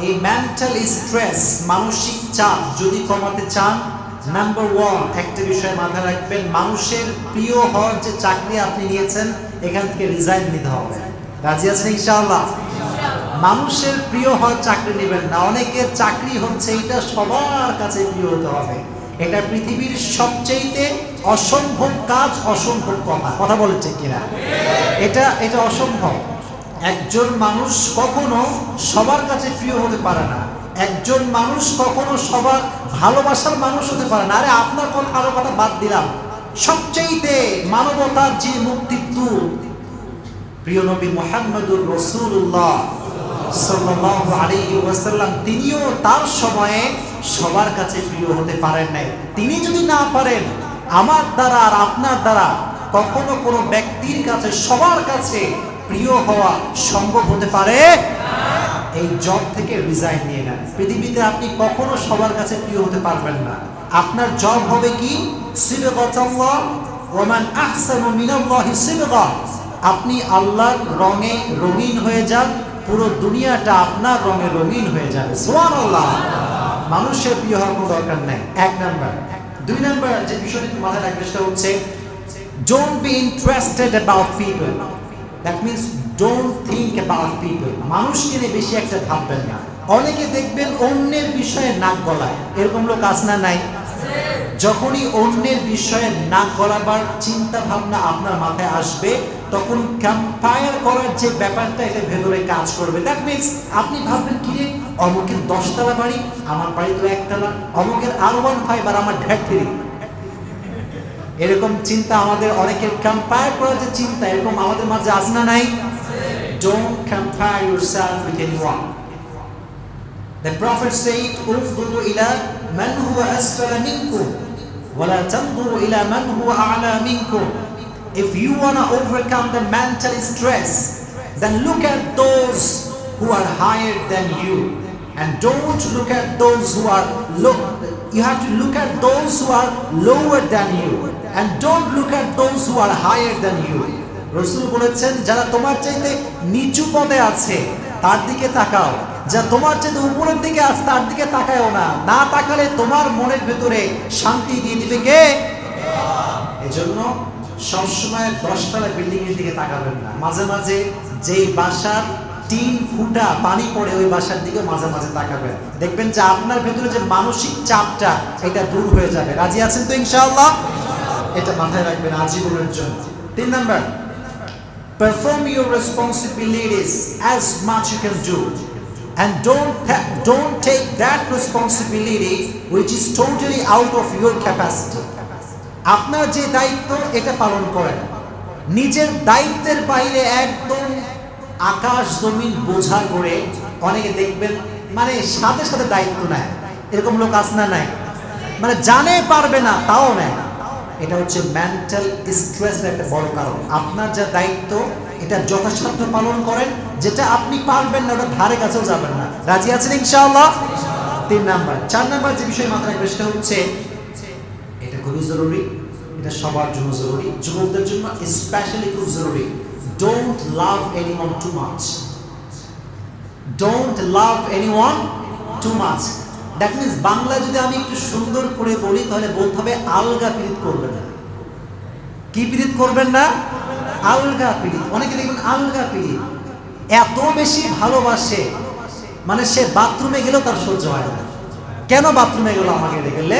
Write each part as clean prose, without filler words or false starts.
এই mental stress, মানসিক চাপ যদি কমাতে চান, নাম্বার 1 একটা বিষয় মাথায় রাখবেন, মানুষের প্রিয় হওয়ার যে চাকরি আপনি নিয়েছেন এখান থেকে রিজাইন নিতে হবে। রাজি আছেন ইনশাআল্লাহ? মানুষের প্রিয় হওয়ার চাকরি নেবেন না। অনেকের চাকরি হচ্ছে এটা সবার কাছে প্রিয় হতে হবে। এটা পৃথিবীর সবচেয়ে অসম্ভব কাজ, অসম্ভব কথা বলেন ঠিক কিনা? এটা অসম্ভব। একজন মানুষ কখনো সবার কাছে প্রিয় হতে পারে না। একজন মানুষ কখনো সবার ভালোবাসার মানুষ হতে পারে না। আরে আপনার ভালো কথা বাদ দিলাম, সবচেয়ে মানবতার যে মুক্তির দূত প্রিয় নবী মুহাম্মদুর রাসূলুল্লাহ সাল্লাল্লাহু আলাইহি ওয়াসাল্লাম, তিনিও তার সময়ে সবার কাছে প্রিয় হতে পারেন নাই। তিনি যদি না পারেন, আমার দ্বারা আর আপনার দ্বারা কখনো কোনো ব্যক্তির কাছে সবার কাছে প্রিয় হওয়া সম্ভব হতে পারে? এই জব থেকে রিজাইন নিয়ে নেন। পৃথিবীতে আপনি কখনো সবার কাছে প্রিয় হতে পারবেন না। আপনার জব হবে কি? সিবগাতাল্লাহ ওয়া মান আহসানু মিনাল্লাহি সিবগা। আপনি আল্লাহর রঙে রঙিন হয়ে যান, পুরো দুনিয়াটা আপনার রঙে রঙিন হয়ে যাবে। সুবহানাল্লাহ। মানুষের প্রিয় হওয়ার কোনো দরকার নাই, 1 নাম্বার। 2 নাম্বার যে বিষয়টি মাথায় রাখবেন সেটা হচ্ছে don't be interested about people. That means don't think about people. মানুষকে নিয়ে বেশি একটা ভাববেন না। অনেকে দেখবেন অন্যের বিষয়ে নাক গলায়, এরকম লোক আছে না নাই? যখনই অন্যের বিষয়ে নাক গলাবার চিন্তা ভাবনা আপনার মাথায় আসবে, তখন কম্পেয়ার করার যে ব্যাপারটা এটা ভেতরে কাজ করবে। দ্যাট মিনস আপনি ভাববেন কি রে, অমুকের 10 তলা বাড়ি, আমার বাড়ি তো 1 তলা, অমুকের R15 আর আমার ঢের। এরকম চিন্তা আমাদের অনেকের, কম্পেয়ার করার যে চিন্তা, এরকম আমাদের মাঝে আছে না নাই? Don't compare yourself with anyone. The Prophet said, "Unzuru ila man huwa asfala minkum, wa la tanzuru ila man huwa a'la minkum." If you want to overcome the mental stress, then look at those who are higher than you, and don't look at those who are low. You have to look at those who are lower than you, and don't look at those who are higher than you. রাসূল বলেছেন, যারা তোমার চাইতে নিচু পদে আছে তার দিকে তাকাও, যা তোমার চাইতে উপরের দিকে আছে তার দিকে তাকায়ও না। না তাকালে তোমার মনের ভেতরে শান্তি দিয়ে দিবে কে? এজন্য সবসময় 10 তলা বিল্ডিং এর দিকে তাকাবেন না। মাঝে মাঝে যেই বাসার টিন ফুটা পানি পড়ে ওই বাসার দিকে মাঝে মাঝে তাকাবেন, দেখবেন যে আপনার ভেতরে যে মানসিক চাপটা এটা দূর হয়ে যাবে। রাজি আছেন তো ইনশাআল্লাহ? এটা মাথায় রাখবেন আজীবনের জন্য। 3 number, perform your responsibilities as much you can do, and don't take that responsibility which is totally out of your capacity. আপনার যে দায়িত্ব এটা পালন করেন, নিজের দায়িত্বের বাইরে একদম আকাশ জমিন বোঝা করে অনেকে দেখবেন মানে সাথে সাথে দায়িত্ব নেয়। এরকম লোক আছে না নাই? মানে জানে পারবে না তাও নেয়। এটা হচ্ছে মেন্টাল স্ট্রেসের একটা বড় কারণ। আপনার যা দায়িত্ব এটা যথাসাধ্য পালন করেন, যেটা আপনি পারবেন না ওটা ধারে কাছেও যাবেন না। রাজি আছেন ইনশাআল্লাহ? 3 নাম্বার। 4 নাম্বার যে বিষয় মাথায় রাখবেন সেটা হচ্ছে, এটা খুবই জরুরি, এটা সবার জন্য জরুরি, যুবকদের জন্য স্পেশালি খুব জরুরি। Don't love anyone too much. Don't love anyone too much. That means Bangla যদি আমি একটু সুন্দর করে বলি তাহলে বলতে হবে আলগা প্রীত করবেন না। কি প্রীত করবেন না? আলগা প্রীত। অনেকে দেখবেন আলগা প্রীত, এত বেশি ভালোবাসে মানে সে বাথরুমে গেলেও তার সহ্য হয় না। কেন বাথরুমে গেল আমাকে দেখলে?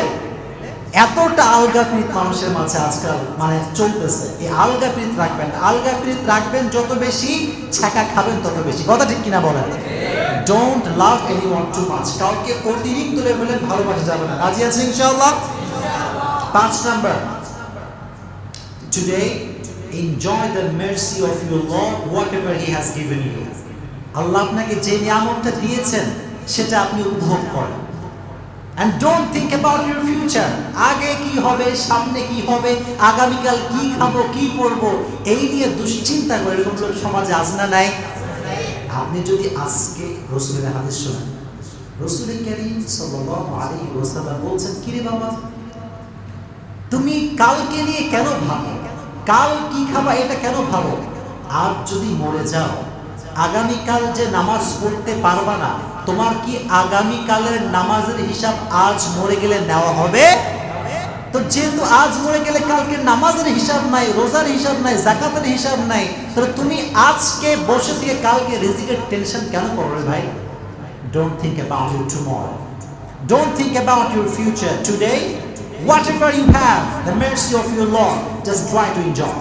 এতটা আলগা প্রীত মানুষের মাঝে আজকাল মানে চলতেছে। এই আলগা প্রীত রাখবেন। আলগা প্রীত রাখবেন যত বেশি, ছ্যাঁকা খাবেন তত বেশি। কথা ঠিক কিনা বলেন? Don't love anyone too much. কাউকে অতিরিক্ত লেভেলে ভালোবাসা যাবে না। রাজি আছেন ইনশাআল্লাহ? 5 number, today enjoy the mercy of your Lord whatever he has given you. আল্লাহ আপনাকে যে নিয়ামতটা দিয়েছেন সেটা আপনি উপভোগ করেন। And don't think about your future. আগে কি হবে, সামনে কি হবে, আগামীকাল কি খাবো, কি পরবো, এই নিয়ে দুশ্চিন্তা করে এরকম লোক সমাজে আছে না নাই? আপনি যদি আজকে রাসূলের হাদিস শুনেন, রাসূল কারীম সাল্লাল্লাহু আলাইহি ওয়াসাল্লাম বলছেন, কি রে বাবা, তুমি কালকে নিয়ে কেন ভাবো? কাল কি খাবা এটা কেন ভাবো? আজ যদি মরে যাও, আগামীকাল যে নামাজ পড়তে পারবা না, তোমার কি আগামীকালের নামাজের হিসাব আজ মরে গেলে নেওয়া হবে? তো যেহেতু আজ মরে গেলে কালকে নামাজের হিসাব নাই, রোজার হিসাব নাই, যাকাতের হিসাব নাই, তাহলে তুমি আজকে বসে থেকে কালকে রিজিকের টেনশন কেন করবে ভাই? Don't think about your tomorrow. Don't think about your future. Today, whatever you have, the mercy of your Lord, just try to enjoy.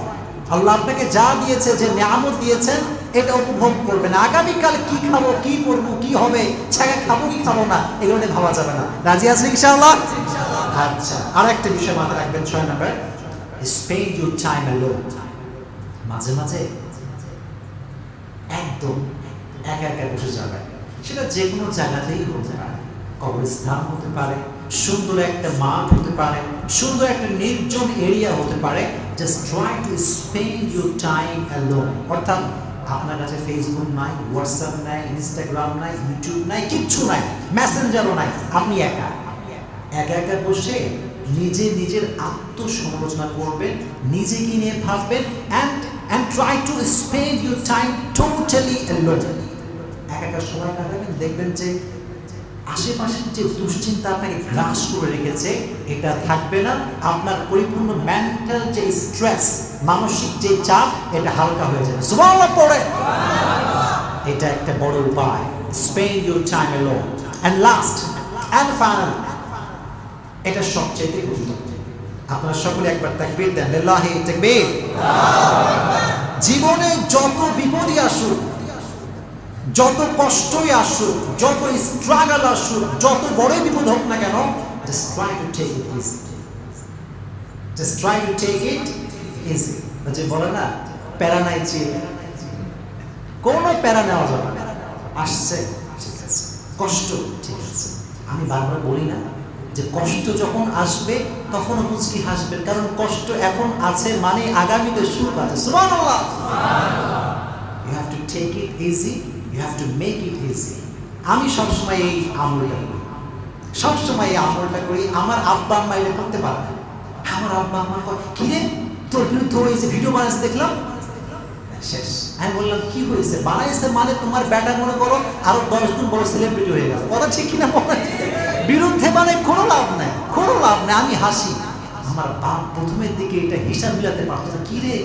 আল্লাহ আপনাকে যা দিয়েছে, যে নিয়ামত দিয়েছেন, এটা উপভোগ করবেন। আগামীকাল কি খাবো, কি করবো, কি হবে, ছাগা খাবো কি খাবো না, এগুলো নিয়ে ভাবা যাবে না। রাজি আছেন ইনশাআল্লাহ? আচ্ছা, আর একটা বিষয় মাথায় রাখবেন, 6 number, spend your time alone. মাঝে মাঝে একদম একা একা বসে যাবেন, সেটা যে কোনো জায়গাতেই হতে পারে, কবরস্থান হতে পারে, সুন্দর একটা মাঠ হতে পারে, সুন্দর একটা নির্জন এরিয়া হতে পারে। Just try to spend your time alone. অর্থাৎ আপনার কাছে ফেসবুক নাই, হোয়াটসঅ্যাপ নাই, ইনস্টাগ্রাম নাই, ইউটিউব নাই, কিচ্ছু নাই, মেসেঞ্জারও নাই, আপনি একা একা একা বসে নিজের আত্মসমালোচনা করবেন, নিজেকে নিয়ে ভাববেন, and try to spend your time totally alone. একা সময় কাটাবেন, দেখবেন যে আশেপাশের যে দুশ্চিন্তা আপনাকে গ্রাস করে রেখেছে এটা থাকবে না, আপনার পরিপূর্ণ মেন্টাল যে স্ট্রেস, মানসিক যে চাপ, এটা হালকা হয়ে যাবে। সুবহানাল্লাহ পড়ে, এটা একটা বড় উপায়। Spend your time alone. And last and final, এটা সবচেয়ে গুরুত্বপূর্ণ, আপনারা সকলে একবার তাকবীর দেন, লিল্লাহি তাকবীর। জীবনে যত বিপদই আসুক, যত কষ্টই আসুক, যত স্ট্রাগল আসুক, যত বড় বিপদ হোক না কেন, just try to take it easy. Just try to take it easy. যে বলে না, প্যারা নাই চিল, কোনো প্যারা নেওয়া যাবে না। আসছে ঠিক আছে, কষ্ট ঠিক আছে, আমি বারবার বলি না যে কষ্ট যখন আসবে তখন মুচকি হাসবেন, কারণ কষ্ট এখন আছে মানে আগামীতে সুখ আছে। সুবহানাল্লাহ। You have to take it easy. You have to make it easy. আমি সবসময় এই আমলটা করি, আমার আব্বা আম্মা এটা করতে পারে না। আমার আব্বা আম্মা কয়, কি রে তোর বিরুদ্ধে হয়েছে, ভিডিও বানাইছে দেখলাম, শেষ। আমি বললাম কি হয়েছে? বানাইছে মানে তোমার বেটা মনে করো আরো 10 গুণ বড় সেলিব্রিটি হয়ে গেল। কথা ঠিক কিনা বলেন? বিরুদ্ধে মানে কোনো লাভ নাই, কোনো লাভ নাই। আমি হাসি, আমার বাপ প্রথমের দিকে এটা হিসাব মিলাতে পারতো না, কি রে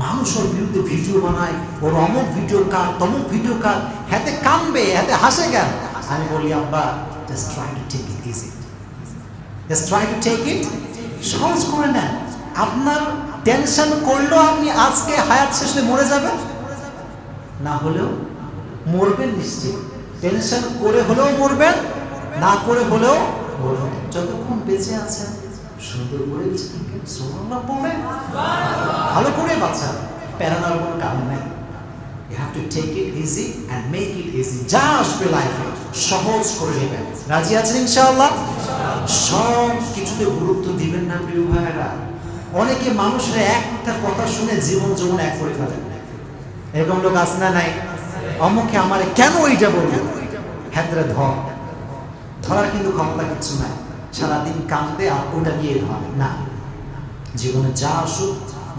মানুষ ওর বিরুদ্ধে ভিডিও বানায়, ওর অমুক ভিডিও কার, তমুক ভিডিও কার, হাতে কানবে, হাতে হাসে কেন? আমি বলি আব্বা, just try to take it easy, just try to take it, সহজ করে নেন। আপনার টেনশন করলেও আপনি আজকে হায়াত শেষে মরে যাবেন, না হলেও মরবেন নিশ্চিত। টেনশন করে হলেও মরবেন, না করে হলেও মরবেন। যতক্ষণ বেঁচে আছেন সুন্দর করে বেঁচে থাকেন, সুবহানাল্লাহ পড়বেন, ভালো করে বাঁচান, প্যারানোর কোনো কারণ নেই। You have to take it easy and make it easy. যা আসবে লাইফে সহজ করে নেবেন। রাজি আছেন ইনশাআল্লাহ? সব কিছুতে গুরুত্ব দিবেন না প্রিয় ভাইয়েরা। অনেকে মানুষের একটা কথা শুনে জীবন এক করে ফেলে। এরকম লোক আছে না নাই? অমুকে আমারে কেন এইটা বলবো, হেদরে ধরার কিন্তু ক্ষমতা কিছু নাই, সারাদিন কাঁদতে আর ওটা নিয়ে ধরে না। জীবনে যা আসুক,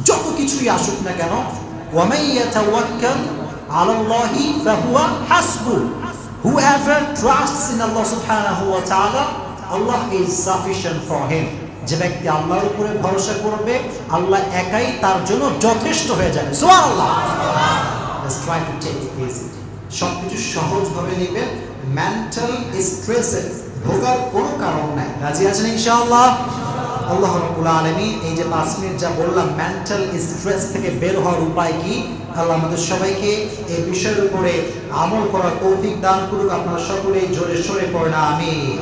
যত কিছুই আসুক না কেন, ওয়ামাই ইয়াতাওয়াক্কাল আলাল্লাহি ফাহুয়া হাসবু, whoever trusts in Allah subhanahu wa ta'ala, Allah is sufficient for him. যে ব্যক্তি আল্লাহর উপরে ভরসা করবে, আল্লাহ একাই তার জন্য যথেষ্ট হয়ে যাবে। সুবহানাল্লাহ। Let's try to take it easy. সবকিছু সহজভাবে নেবেন, মেন্টাল স্ট্রেসে ভোগার কোনো কারণ নাই। রাজি আছেন ইনশাআল্লাহ? আল্লাহ রাব্বুল আলামিন এই যে 5 মিনিট যা বললাম মেন্টাল স্ট্রেস থেকে বের হওয়ার উপায় কি, আল্লাহ আমাদের সবাইকে এই বিষয়ের উপরে আমল করার তৌফিক দান করুক। আপনারা সকলেই জোরে সোরে পড়েন আমিন।